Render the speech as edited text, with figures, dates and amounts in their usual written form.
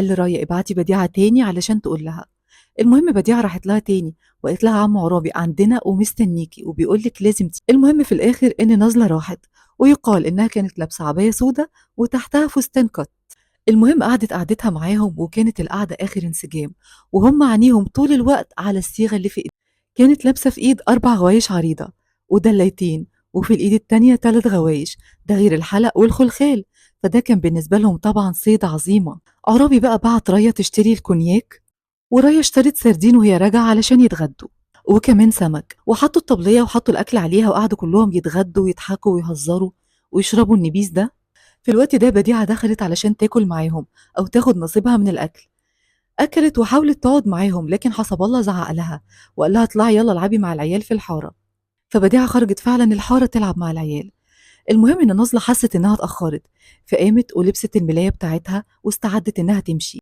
قال لريا ابعتي بديعة تاني علشان تقول لها. المهم بديعة راحت لها تاني وقالت لها عمو عرابي عندنا ومستنيكي وبيقول لك لازم تيجي. المهم في الآخر إن نازلة راحت، ويقال إنها كانت لابسة عباية سودة وتحتها فستان قط. المهم قعدت قعدتها معاهم وكانت القعدة آخر انسجام، وهم عينيهم طول الوقت على الصيغة اللي في إيدها. كانت لابسة في إيد 4 غوايش عريضة ودليتين، وفي الإيد التانية 3 غوايش، ده غير الحلق والخلخال. فده كان بالنسبة لهم طبعا صيدة عظيمة. عرابي بقى بعت ريا تشتري الكونياك، وريا اشترت سردين وهي راجعة علشان يتغدوا، وكمان سمك، وحطوا الطبلية وحطوا الأكل عليها وقعدوا كلهم يتغدوا ويضحكوا ويهزروا ويشربوا النبيذ ده. في الوقت ده بديعة دخلت علشان تاكل معاهم أو تاخد نصيبها من الأكل. أكلت وحاولت تقعد معاهم، لكن حسب الله زعق لها وقال لها اطلعي يلا العبي مع العيال في الحارة. فبديعة خرجت فعلا الحارة تلعب مع العيال. المهم إن نازلة حست إنها اتأخرت، فقامت ولبست الملاية بتاعتها واستعدت إنها تمشي.